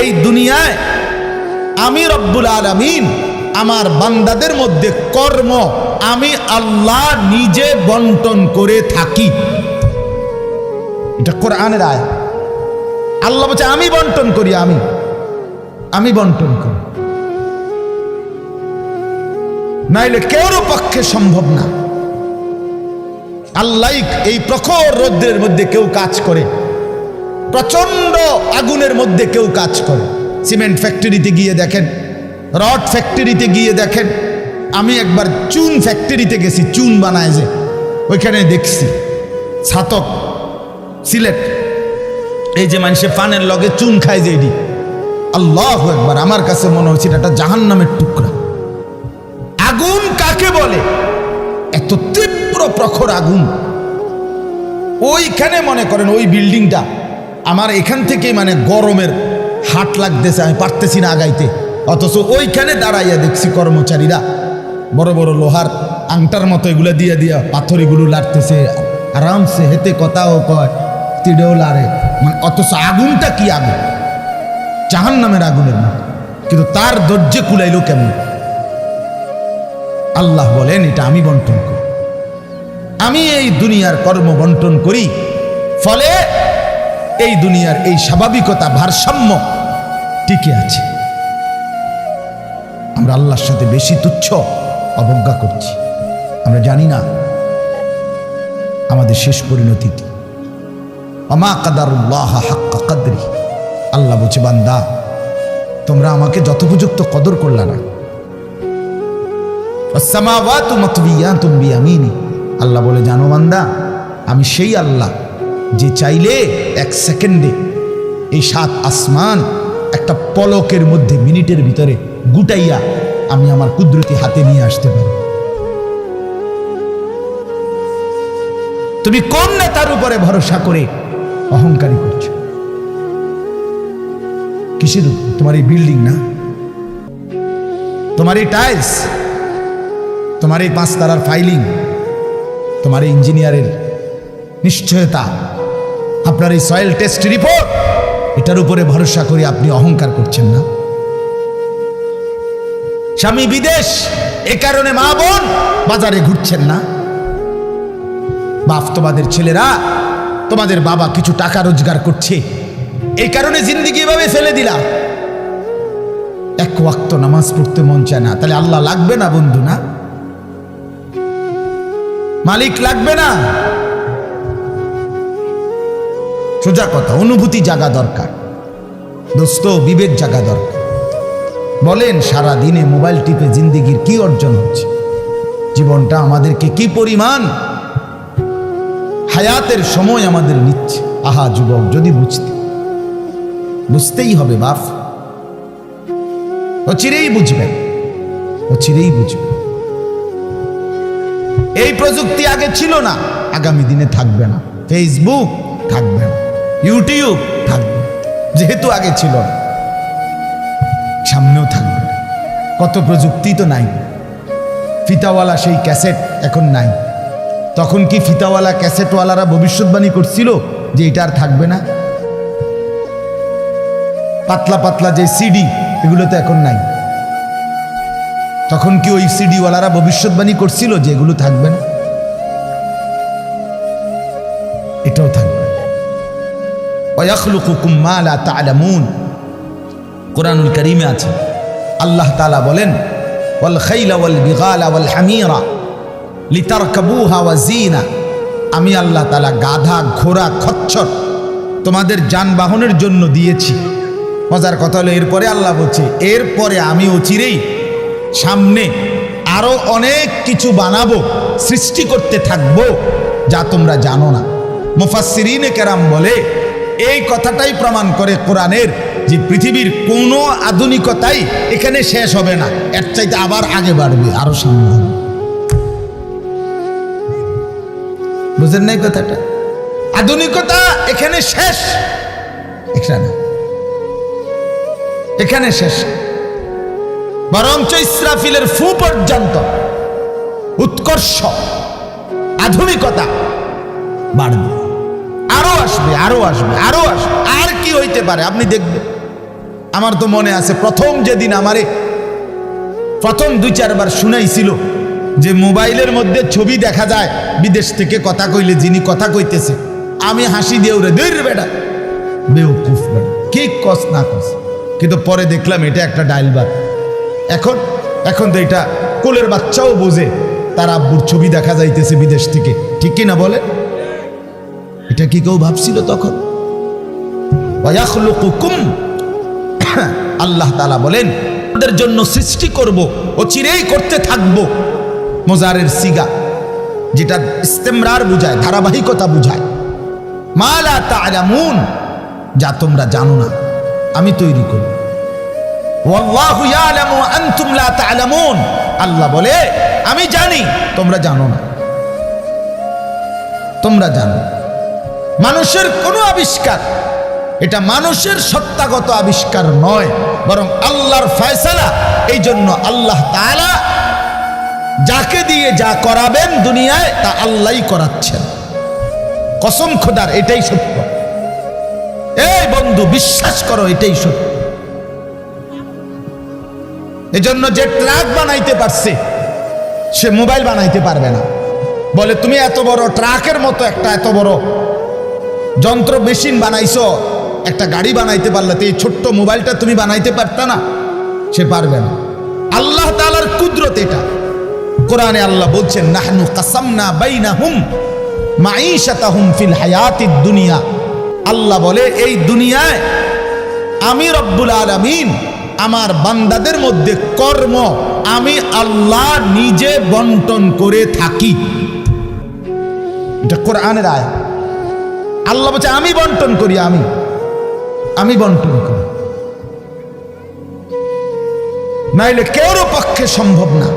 এই দুনিয়ায় আমি রব্বুল আলামিন আমার বান্দাদের মধ্যে কর্ম আমি আল্লাহ নিজে বন্টন করে থাকি। এটা কোরআনের আয়াত। আল্লাহ বলছে আমি বন্টন করি, আমি বন্টন করি, নাইলে কেউর পক্ষে সম্ভব না। আল্লাহ এই প্রখর রৌদ্রের মধ্যে কেউ কাজ করে, প্রচন্ড আগুনের মধ্যে কেউ কাজ করে। সিমেন্ট ফ্যাক্টরিতে গিয়ে দেখেন, রড ফ্যাক্টরিতে গিয়ে দেখেন। আমি একবার চুন ফ্যাক্টরিতে গেছি, চুন বানায় যে, ওইখানে দেখছি ছাতক সিলেট, এই যে মানুষে পানের লগে চুন খায় যে, এটি আল্লাহু আকবার, আমার কাছে মনে হচ্ছে এটা জাহান্নামের টুকরা। আগুন কাকে বলে? এত তীব্র প্রখর আগুন। ওইখানে মনে করেন ওই বিল্ডিংটা আমার এখান থেকে মানে গরমের হাট লাগতেছে, আমি পারতেছি না আগাইতে, অথচ ওইখানে দাঁড়াইয়া দেখছি কর্মচারীরা বড় বড় লোহার আংটার মতো এগুলো দিয়ে দিয়া পাথর এগুলো লাড়তেছে, আরামসে হেতে কথাও কয়, তিড়েও লাড়ে, মানে অথচ আগুনটা কি আগুন, জাহান্নামের আগুনের মতো। কিন্তু তার ধৈর্য কুলাইলো কেমন? আল্লাহ বলেন এটা আমি বন্টন করি, আমি এই দুনিয়ার কর্ম বন্টন করি, ফলে এই দুনিয়ার এই স্বাভাবিকতা ভারসাম্য টিকে আছে। আমরা আল্লাহর সাথে বেশি তুচ্ছ অবজ্ঞা করছি, আমরা জানি না আমাদের শেষ পরিণতি কি। আমা কাদারুল্লাহ হাক্কা কদরি, আল্লাহ বলছে বান্দা তোমরা আমাকে যথোপযুক্ত কদর করলা না। আসসামাওয়াতু মাতবিয়াতুম বিয়ামিনি, আল্লাহ বলে জানো বান্দা আমি সেই আল্লাহ যে চাইলে এক সেকেন্ডে এই 7 আসমান একটা পলকের মধ্যে মিনিটের ভিতরে গুটাইয়া আমি আমার কুদরতি হাতে নিয়ে আসতে পারি। তুমি কোন নেতার উপরে ভরসা করে অহংকারী করছো? কিসের উপর? তোমার এই বিল্ডিং না, তোমার এই টাইলস, তোমার এই 5 তারার ফাইলিং, তোমার এই ইঞ্জিনিয়ারের নিশ্চয়তা, আপনার এই সয়েল টেস্ট রিপোর্ট, এটার উপরে ভরসা করে আপনি অহংকার করছেন না। স্বামী বিদেশ, এ কারণে মা বোন বাজারে ঘুরছেন না। বাপ তোমাদের ছেলেরা, তোমাদের বাবা কিছু টাকা রোজগার করছে, এই কারণে জিন্দিগি এভাবে ফেলে দিলা। এক ওয়াক্ত নামাজ পড়তে মন চায় না, তাহলে আল্লাহ লাগবে না বন্ধু? না, মালিক লাগবে না? সোজা কথা, অনুভূতি জাগা দরকার দোস্ত, বিবেক জাগা দরকার। বলেন সারা দিনে মোবাইল টিপে জিন্দিগির কি অর্জন হচ্ছে? জীবনটা আমাদেরকে কি পরিমাণ হায়াতের সময় আমাদের নিচ্ছে। আহা যুবক, যদি বুঝতেই হবে বাপ, ও চিরেই বুঝবেন, ও চিরেই বুঝবেন। এই প্রযুক্তি আগে ছিল না, আগামী দিনে থাকবে না। ফেসবুক থাকবে না, ইউটিউব থাকবে, যেহেতু আগে ছিল না, সামনেও থাকবে না। কত প্রযুক্তি তো নাই। ফিতাওয়ালা সেই ক্যাসেট এখন নাই। তখন কি ফিতাওয়ালা ক্যাসেটওয়ালারা ভবিষ্যৎবাণী করছিল যে এটা আর থাকবে না? পাতলা পাতলা যে সিডি, এগুলো তো এখন নাই। তখন কি ওই সিডিওয়ালারা ভবিষ্যৎবাণী করছিল যে এগুলো থাকবে না? এটাও থাকবে। ওয়াখলুকুকুম মা লা তা'লামুন, কুরআনুল কারীমে আছে আল্লাহ তাআলা বলেন ওয়াল খাইলা ওয়াল বিগালা ওয়াল হামিরা লিতারকাবুহা ওয়া জিনা, আমি আল্লাহ তাআলা গাধা, ঘোড়া, খচ্চর তোমাদের যানবাহনের জন্য দিয়েছি। মজার কথা হলো এরপরে আল্লাহ বলছে এরপরে আমি অচিরেই সামনে আরো অনেক কিছু বানাবো, সৃষ্টি করতে থাকবো যা তোমরা জানো না। মুফাসসিরিনে কেরাম বলে এই কথাটাই প্রমাণ করে কোরআনের যে পৃথিবীর কোনো আধুনিকতাই এখানে শেষ হবে না, এর চাইতে আবার আগে বাড়বে, আরো সামনে হবে। বুঝেন নাই কথাটা? আধুনিকতা এখানে শেষ, এখানে শেষ, বরঞ্চ ইসরাফিলের ফু পর্যন্ত উৎকর্ষ আধুনিকতা বাড়বে, আরো আসবে, আরো আসবে, আরো আসবে। আর কি হইতে পারে আপনি দেখবেন। আমার তো মনে আছে প্রথম যেদিন আমারে প্রথম 2-4 বার শুনাইছিল যে মোবাইলের মধ্যে ছবি দেখা যায় বিদেশ থেকে কথা কইলে, যিনি কথা কইতেছে, আমি হাসি দিয়ে উড়ে দূর বেটা বেউকুফ বেটা কি কস না কস। কিন্তু পরে দেখলাম এটা একটা ডাইলবার। এখন তো এটা কোলের বাচ্চাও বোঝে তার আব্বুর ছবি দেখা যাইতেছে বিদেশ থেকে, ঠিক কি না বলে? এটা কি কেউ ভাবছিল তখন? আল্লাহ তাআলা বলেন ওদের জন্য সৃষ্টি করব, ও চিরেই করতে থাকবো। মোজারের সিগা, যেটা ইস্তেমরার বুঝায়, ধারাবাহিকতা বুঝায়। মা লা তা'লামুন, যা তোমরা জানো না আমি তৈরি করব। ওয়াল্লাহু ইয়ালামু ওয়া আনতুম লা তা'লামুন, আল্লাহ বলে আমি জানি তোমরা জানো না। তোমরা জানো মানুষের কোনো আবিষ্কার, এটা মানুষের সত্তাগত আবিষ্কার নয়, বরং আল্লাহর ফয়সালা। এই জন্য আল্লাহ তাআলা যাকে দিয়ে যা করাবেন দুনিয়ায় তা আল্লাহই করাচ্ছেন। কসম খোদার, এটাই সত্য। এই বন্ধু বিশ্বাস করো, এটাই সত্য। এজন্য যে ট্রাক বানাইতে পারছে সে মোবাইল বানাইতে পারবে না। বলে তুমি এত বড় ট্রাকের মতো একটা এত বড় যন্ত্র মেশিন বানাইছো, একটা গাড়ি বানাইতে পারলে তো এই ছোট্ট মোবাইলটা তুমি বানাইতে পারতা না? সে পারবে না। আল্লাহ তাআলার কুদরত এটা। কোরআনে আল্লাহ বলছেন নাহনু কাসামনা বাইনাহুম মাঈশাতাহুম ফিল হায়াতিদ দুনিয়া। আল্লাহ বলে এই দুনিয়ায় আমি রব্বুল আলামিন আমার বান্দাদের মধ্যে কর্ম আমি আল্লাহ নিজে বন্টন করে থাকি। এটা কোরআনের আয়াত। আল্লাহ বলছে আমি বন্টন করি, আমি বন্টন করি, নাইলে কেউর পক্ষে সম্ভব না।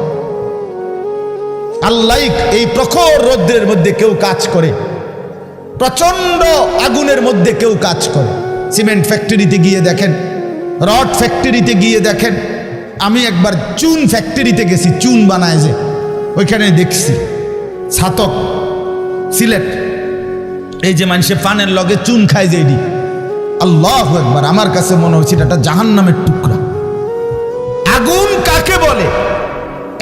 আল্লাহ এই প্রখর রৌদ্রের মধ্যে কেউ কাজ করে, প্রচন্ড আগুনের মধ্যে কেউ কাজ করে। সিমেন্ট ফ্যাক্টরিতে গিয়ে দেখেন, রড ফ্যাক্টরিতে গিয়ে দেখেন। আমি একবার চুন ফ্যাক্টরিতে গেছি, চুন বানায় যে, ওইখানে দেখছি ছাতক সিলেট, এই যে মানুষে পানের লগে চুন খায় যে, এটি আল্লাহু আকবার, আমার কাছে মনে হচ্ছে এটা জাহান্নামের টুকরা। আগুন কাকে বলে?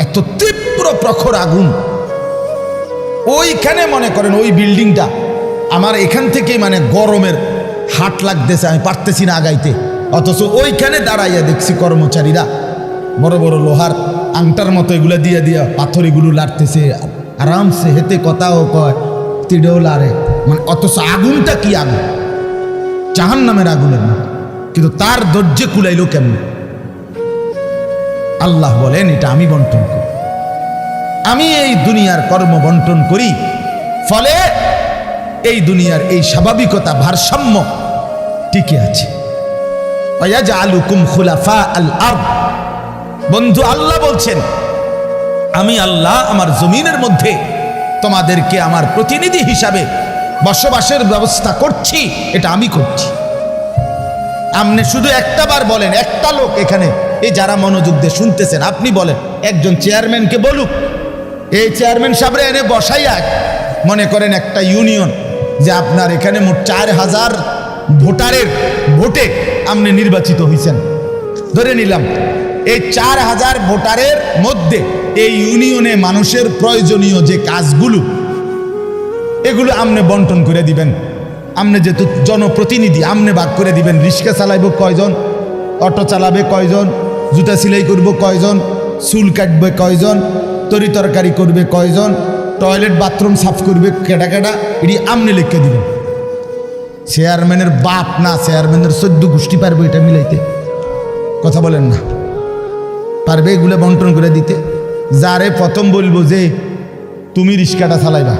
এত তীব্র প্রখর আগুন। ওইখানে মনে করেন ওই বিল্ডিংটা আমার এখান থেকে মানে গরমের হাট লাগতেছে, আমি পারতেছি না আগাইতে। অথচ ওইখানে দাঁড়াইয়া দেখছি কর্মচারীরা বড় বড় লোহার আংটার মতো এগুলো দিয়ে দিয়া পাথর এগুলো লাড়তেছে আরামসে, হেতে কথাও কয়, তিড়েও লাড়ে। মানে অথচ আগুনটা কি আগুন, জাহান্নামের আগুনের মতো। কিন্তু তার ধৈর্যে কুলাইলো কেমন? আল্লাহ বলেন এটা আমি বন্টন করি, আমি এই দুনিয়ার কর্ম বন্টন করি। ফলে এই দুনিয়ার এই স্বাভাবিকতা ভারসাম্য টিকে আছে। ওয়াজআলুকুম খুলাফা আল আরদ। বন্ধু আল্লাহ বলছেন আমি আল্লাহ আমার জমিনের মধ্যে তোমাদেরকে আমার প্রতিনিধি হিসাবে বসবাসের ব্যবস্থা করছি, এটা আমি করছি। আপনি শুধু একটা বার বলেন, একটা লোক এখানে এই যারা মনোযোগ দিয়ে শুনতেছেন, আপনি বলেন একজন চেয়ারম্যানকে বলুক, এই চেয়ারম্যান সাহেবরে এনে বসাইয়া, মনে করেন একটা ইউনিয়ন যে আপনার এখানে মোট 4000 ভোটারের ভোটে আপনি নির্বাচিত হয়েছেন, ধরে নিলাম এই 4000 ভোটারের মধ্যে এই ইউনিয়নে মানুষের প্রয়োজনীয় যে কাজগুলো এগুলো আপনি বন্টন করে দিবেন। আপনি যেহেতু জনপ্রতিনিধি, আপনি ভাগ করে দিবেন। রিক্সা চালাইব কয়জন, অটো চালাবে কয়জন, জুতা সেলাই করব কয়জন, চুল কাটবে কয়জন, তরি তরকারি করবে কয়জন, টয়লেট বাথরুম সাফ করবে কেডা কেডা, এটি আপনি লিখে দিবেন। চেয়ারম্যানের বাপ না, চেয়ারম্যানের 14 গোষ্ঠী পারবে এটা মিলাইতে? কথা বলেন না, পারবে এগুলো বন্টন করে দিতে? যারে প্রথম বলবো যে তুমি রিক্সাটা চালাইবা,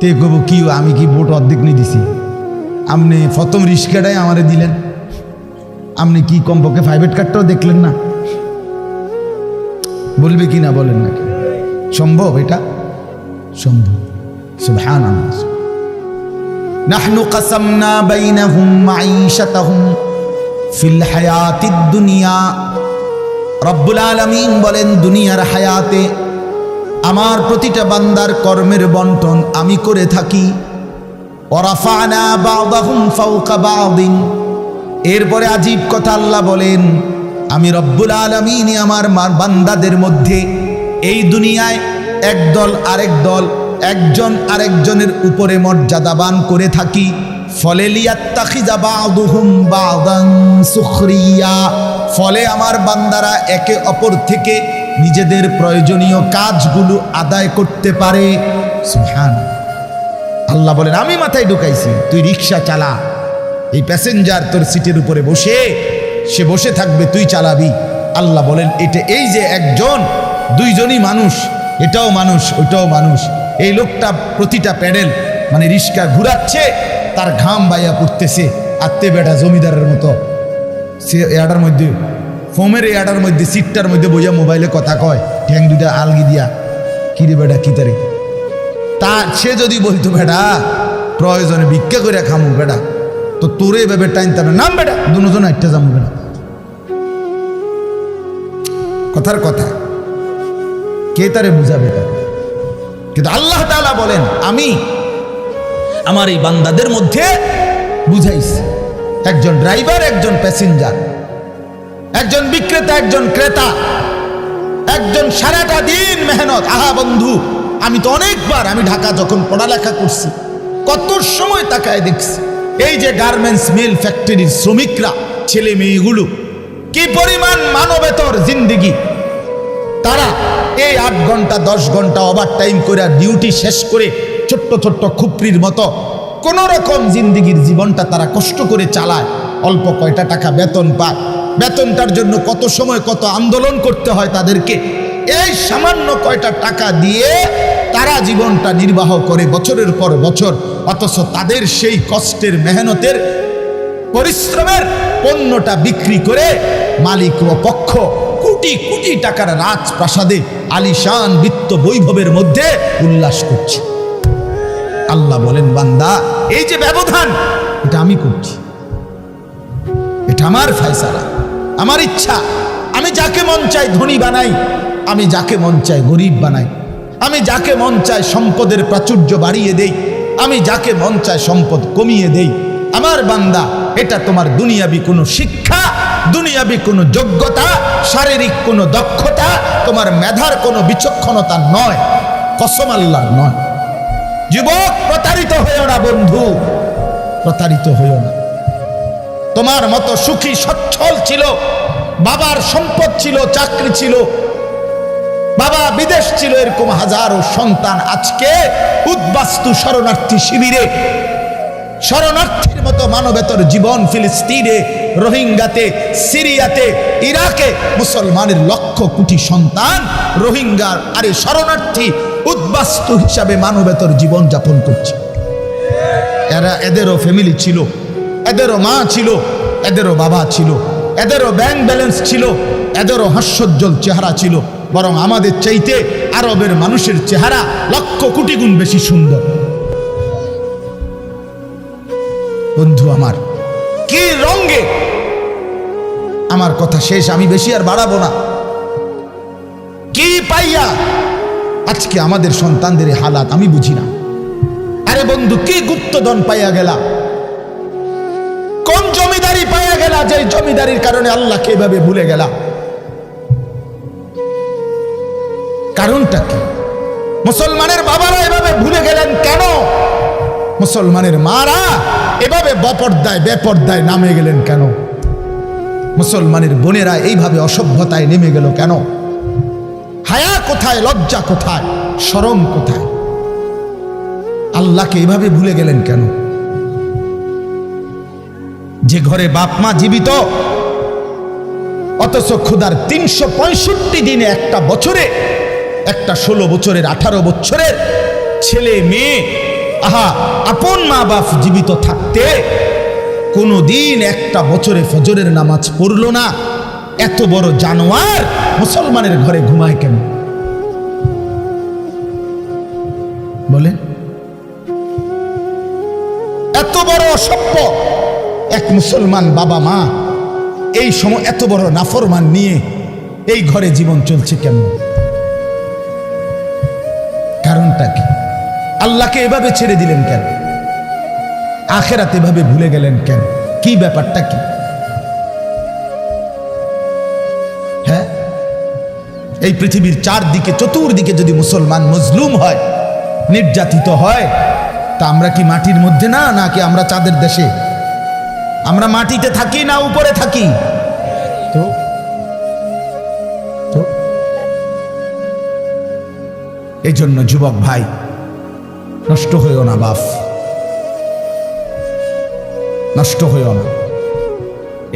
তে কব কি আমি কি ভোট অর্ধেক নিয়ে দিছি, আপনি প্রথম রিক্সাটাই আমারে দিলেন, আপনি কি কমপক্ষে প্রাইভেট কার্ডটাও দেখলেন না? বলবে কি না বলেন না? সম্ভব? এটা সম্ভব। সুবহানাল্লাহ। নাহনু কাসামনা বাইনাহুম মাঈশাতাহুম ফিল হায়াতিদ দুনিয়া। রব্বুল আলামিন বলেন দুনিয়ার হায়াতে আমার প্রতিটা বান্দার কর্মের বন্টন আমি করে থাকি। ওয়ারাফা'না বা'দাহুম ফাওকা বা'দিন, এরপরে আজীব কথা আল্লাহ বলেন, আমি রব্বুল আলামিন আমার বান্দাদের মধ্যে এই দুনিয়ায় একদল আরেক দল, একজন আরেকজনের উপরে মর্যাদাবান করে থাকি। ফলে লিয়াত্তাখিযা বা'দুহুম বা'দান সুখরিয়া, ফলে আমার বান্দারা একে অপর থেকে নিজেদের প্রয়োজনীয় কাজগুলো আদায় করতে পারে। সুবহানাল্লাহ। আল্লাহ বলেন, আমি মাথায় ঢুকাইছি, তুই রিক্সা চালা, এই প্যাসেঞ্জার তোর সিটের উপরে বসে, সে বসে থাকবে, তুই চালাবি। আল্লাহ বলেন, এটা এই যে একজন দুইজনই মানুষ, এটাও মানুষ ওইটাও মানুষ। এই লোকটা প্রতিটা প্যাডেল মানে রিক্সা ঘুরাচ্ছে, তার ঘাম বাইয়া পড়তেছে, আত্মে বেটা জমিদারের মতো সে এটার মধ্যে ফোমের এটার মধ্যে সিটটার মধ্যে বইয়া মোবাইলে কথা কয়, ঠ্যাং দুইটা আলগি দিয়া, কিরে বেটা কি তারে। তা সে যদি বলতো, বেটা প্রয়োজনে ভিক্ষা করে খামু বেটা, তো তোরে এভাবে টাইনতাম না, নাম বেটা দুজন একটা যাবো বেটা। কথার কথা, কে তারে বুঝাবে? কিন্তু আল্লাহ তাআলা বলেন, আমি আমার এই বান্দাদের মধ্যে বুঝাইছি, একজন ড্রাইভার, একজন প্যাসেঞ্জার, একজন বিক্রেতা, একজন ক্রেতা, একজন সারাটা দিন মেহনত। আহা বন্ধু, আমি তো অনেকবার, আমি ঢাকা যখন পড়ালেখা করছি, কত সময় তাকায় দেখছি এই যে গার্মেন্টস মিল ফ্যাক্টরির শ্রমিকরা, ছেলে মেয়েগুলো, কি পরিমাণ মানবেতর জিন্দিগি। তারা এই 8 ঘন্টা 10 ঘন্টা ওভার টাইম করে ডিউটি শেষ করে ছোট্ট ছোট্ট খুপড়ির মতো কোন রকম জিন্দিগির জীবনটা তারা কষ্ট করে চালায়। অল্প কয়টা টাকা বেতন পায়, বেতনটার জন্য কত সময় কত আন্দোলন করতে হয় তাদেরকে। এই সামান্য কয়টা টাকা দিয়ে তারা জীবনটা নির্বাহ করে বছরের পর বছর, অথচ তাদের সেই কষ্টের মেহনতের পরিশ্রমের পণ্যটা বিক্রি করে মালিক ও পক্ষ কোটি কোটি টাকার রাজপ্রাসাদে আলিশান বিত্ত বৈভবের মধ্যে উল্লাস করছে। আল্লাহ বলেন, বান্দা এই যে ব্যবধান, এটা আমি করছি, এটা আমার ফয়সালা, আমার ইচ্ছা। আমি যাকে মন চাই ধনী বানাই, আমি যাকে মন চাই গরিব বানাই, আমি যাকে মন চাই সম্পদের প্রাচুর্য বাড়িয়ে দেই, আমি যাকে মন চাই সম্পদ কমিয়ে দেই। আমার বান্দা, এটা তোমার দুনিয়াবি কোনো শিক্ষা, দুনিয়াবি কোনো যোগ্যতা, শারীরিক কোনো দক্ষতা, তোমার মেধার কোনো বিচক্ষণতা নয়, কসম আল্লাহর নয়। যুবক, প্রতারিত হইও না বন্ধু, প্রতারিত হইও না। তোমার মতো সুখী সচ্ছল ছিল, বাবার সম্পদ ছিল, চাকরি ছিল, বাবা বিদেশ ছিল, এরকম হাজারো সন্তান আজকে উদ্বাস্তু শরণার্থী শিবিরে, শরণার্থীর মতো মানবেতর জীবন ফিলিস্তিনে, রোহিঙ্গাতে, সিরিয়াতে, ইরাকে মুসলমানের লক্ষ কোটি সন্তান রোহিঙ্গার আরে শরণার্থী উদ্বাস্তু হিসাবে মানবেতর জীবন যাপন করছে। এদেরও ফ্যামিলি ছিল, এদেরও মা ছিল, এদেরও বাবা ছিল, এদেরও ব্যাংক ব্যালেন্স ছিল, এদেরও হাস্যোজ্জ্বল চেহারা ছিল। বরং আমাদের চাইতে আরবের মানুষের চেহারা লক্ষ কোটি গুণ বেশি সুন্দর। বন্ধু আমার, কি রঙে, আমার কথা শেষ, আমি বেশি আর বাড়াবো না। কি পাইয়া আজকে আমাদের সন্তানদের হালাত আমি বুঝি না। আরে বন্ধু, কি গুপ্তধন পাইয়া গেলা, কোন জমিদারি পাইয়া গেলা, যে জমিদারির কারণে আল্লাহকে এভাবে ভুলে গেলা? কারণটা কি? মুসলমানের বাবারা এভাবে ভুলে গেলেন কেন? মুসলমানের মারা এভাবে বেপর্দায় নামে গেলেন কেন? মুসলমানের বোনেরা এইভাবে অসভ্যতায় নেমে গেল কেন? হায়া কোথায়, লজ্জা কোথায়, শরম কোথায়? আল্লাহকে এভাবে ভুলে গেলেন কেন? যে ঘরে বাপ মা জীবিত, অথচ ক্ষুধার 365 দিনে একটা বছরে, একটা 16 বছরের 18 বছরের ছেলে মেয়ে, আহা, আপন মা বাপ জীবিত থাকতে কোনোদিন একটা বছরে ফজরের নামাজ পড়ল না। এত বড় জানোয়ার মুসলমানের ঘরে ঘুমায় কেন বলেন? এত বড় অসভ্য এক মুসলমান বাবা মা এই সময় এত বড় নাফরমান নিয়ে এই ঘরে জীবন চলছে কেমন? কারণটা কি? আল্লাহকে এভাবে ছেড়ে দিলেন কেন? আখেরাত এভাবে ভুলে গেলেন কেন? কি ব্যাপারটা কি? এই পৃথিবীর চারদিকে চতুর্দিকে যদি মুসলমান মজলুম হয়, নির্যাতিত হয়, তা আমরা কি মাটির মধ্যে না, নাকি আমরা চাঁদের দেশে? আমরা মাটিতে থাকি না উপরে থাকি? তো এই জন্য যুবক ভাই, নষ্ট হইও না বাপ, নষ্ট হইও না।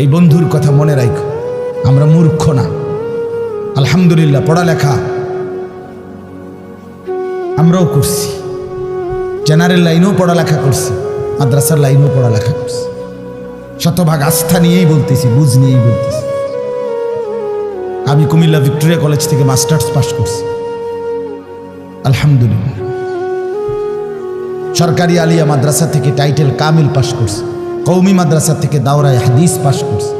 এই বন্ধুর কথা মনে রাখো, আমরা মূর্খ না। আলহামদুলিল্লাহ, পড়ালেখা আমরাও করছি, জেনারেল লাইনেও পড়ালেখা করছি, মাদ্রাসার লাইনেও পড়ালেখা করছি। শতভাগ আস্থা নিয়েই বলতেছি, বুঝ নিয়েই বলতেছি। আমি কুমিল্লা ভিক্টোরিয়া কলেজ থেকে মাস্টার্স পাস করছি, আলহামদুলিল্লাহ। সরকারি আলিয়া মাদ্রাসা থেকে টাইটেল কামিল পাস করছি, কওমি মাদ্রাসা থেকে দাওরায়ে হাদিস পাস করছি।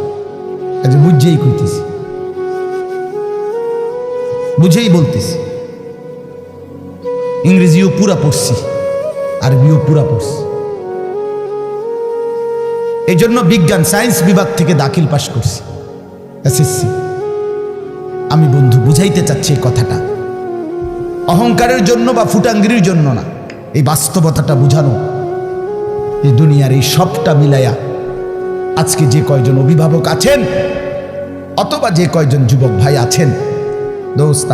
আজ বুঝেই কইতেছি, বুঝেই বলতেছি। ইংরেজিও পুরা পড়ছি, আরবিও পুরা পড়ছি। এই জন্য বিজ্ঞান সায়েন্স বিভাগ থেকে দাখিল পাস করছি, এসএসসি। আমি বন্ধু বুঝাইতে চাচ্ছি এই কথাটা অহংকারের জন্য বা ফুটাঙ্গিরির জন্য না, এই বাস্তবতাটা বুঝানো। এই দুনিয়ার এই সবটা মিলাইয়া আজকে যে কয়জন অভিভাবক আছেন অথবা যে কয়জন যুবক ভাই আছেন, দোস্ত,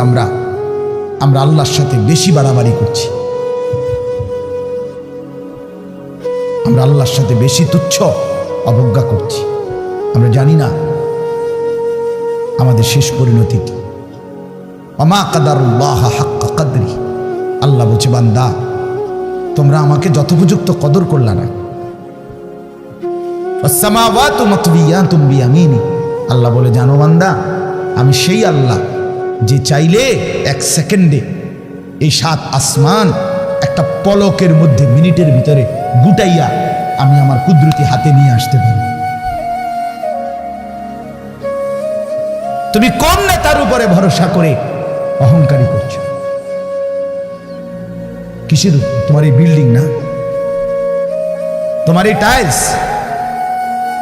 আমরা আল্লাহর সাথে বেশি বাড়াবাড়ি করছি, আমরা আল্লাহর সাথে বেশি তুচ্ছ অবজ্ঞা করছি। আমরা জানি না আমাদের শেষ পরিণতি কি। ওমা কাদারুল্লাহ হাক্কা কদরি, আল্লাহ বলছে, বান্দা তোমরা আমাকে যথোপযুক্ত কদর করলা না। ওয়াসসামাওয়াতু মাতবিয়াতুম বিয়ামিনি, আল্লাহ বলে, জানো বান্দা, আমি সেই আল্লাহ যে চাইলে এক সেকেন্ডে এই 7 আসমান একটা পলকের মধ্যে, মিনিটের ভিতরে গুটাইয়া আমি আমার কুদরতি হাতে নিয়ে আসতে পারি। তুমি কোন নেতার উপরে ভরসা করে অহংকারী করছো? কিসের উপর? তোমার এই বিল্ডিং না, তোমার এই টাইলস,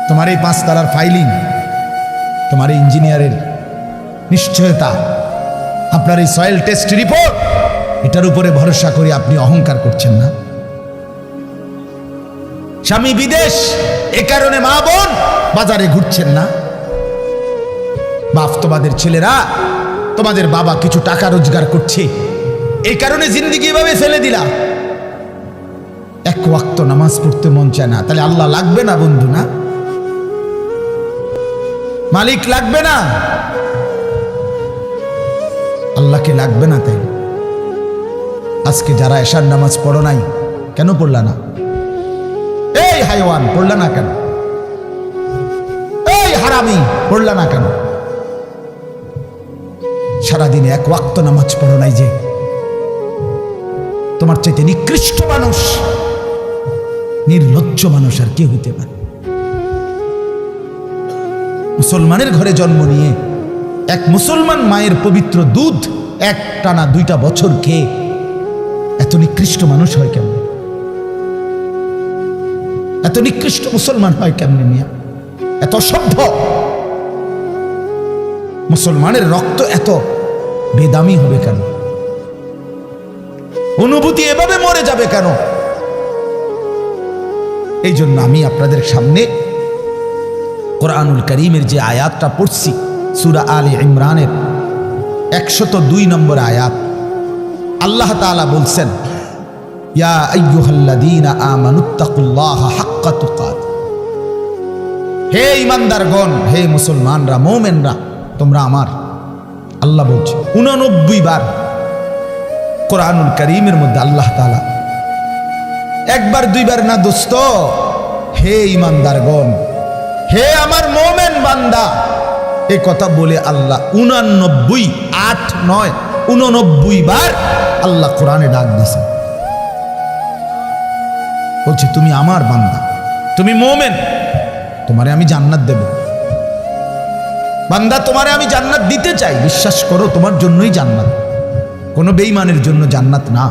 তোমার এই 5 তারার ফাইলিং, তোমার এই ইঞ্জিনিয়ারের নিশ্চয়তা, আপনার এই সয়েল টেস্ট রিপোর্ট, এটার উপরে ভরসা করে আপনি অহংকার করছেন না? স্বামী বিদেশ, এ কারণে মা বোন বাজারে ঘুরছেন না? বাপ, তোমাদের ছেলেরা, তোমাদের বাবা কিছু টাকা রোজগার করছে, এই কারণে জিন্দিগি এভাবে ফেলে দিলা। এক ওয়াক্ত নামাজ পড়তে মন চায় না, তাহলে আল্লাহ লাগবে না বন্ধু? না, মালিক লাগবে না? আল্লাহকে লাগবে না? তাই আজকে যারা এশার নামাজ পড়ো নাই, কেন পড়লা না? এই হাইওয়ান, পড়লা না কেন? এই হারামি, পড়লা না কেন? সারাদিনে এক ওয়াক্ত নামাজ পড়ো নাই যে? তোমার চাইতে নিকৃষ্ট মানুষ, নির্লজ্জ মানুষ আর কে হইতে পারে? মুসলমানের ঘরে জন্ম নিয়ে এক মুসলমান মায়ের পবিত্র দুধ এক টানা 2টা বছর খেয়ে এত নিকৃষ্ট মানুষ হয় কেমন? এত নিকৃষ্ট মুসলমান হয় কেমনে মিয়া? এত অসভ্য মুসলমানের রক্ত এত বেদামি হবে কেন? অনুভূতি এভাবে মরে যাবে কেন? এই জন্য আমি আপনাদের সামনে কোরআনুল কারীমের যে আয়াতটা পড়ছি, সূরা আলে ইমরানের 102 নম্বর আয়াত, আল্লাহ তাআলা বলছেন, ইয়া আইয়ুহাল্লাযীনা আমানুত্তাকুল্লাহা হাক্কা তুকাতিহ, হে ঈমানদারগণ, হে মুসলমানরা, মুমিনরা, তোমরা আমার, আল্লাহ বলছে 89 বার কোরআনুল কারীমের মধ্যে আল্লাহ তাআলা, একবার দুইবার না দোস্ত, হে ঈমানদারগণ, হে আমার মুমিন বান্দা, এই কথা বলে আল্লাহ 89, 8, 9, 89 বার আল্লাহ কোরআনে ডাক দিয়েছে। বলছে, তুমি আমার বান্দা, তুমি মুমিন, তোমারে আমি জান্নাত দেব। বান্দা, তোমারে আমি জান্নাত দিতে চাই, বিশ্বাস করো, তোমার জন্যই জান্নাত, কোনো বেঈমানের জন্য জান্নাত না।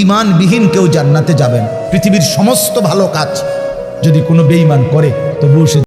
ঈমানবিহীন কেউ জান্নাতে যাবেন। পৃথিবীর সমস্ত ভালো কাজ যদি কোনো বেঈমান করে, তবুও সে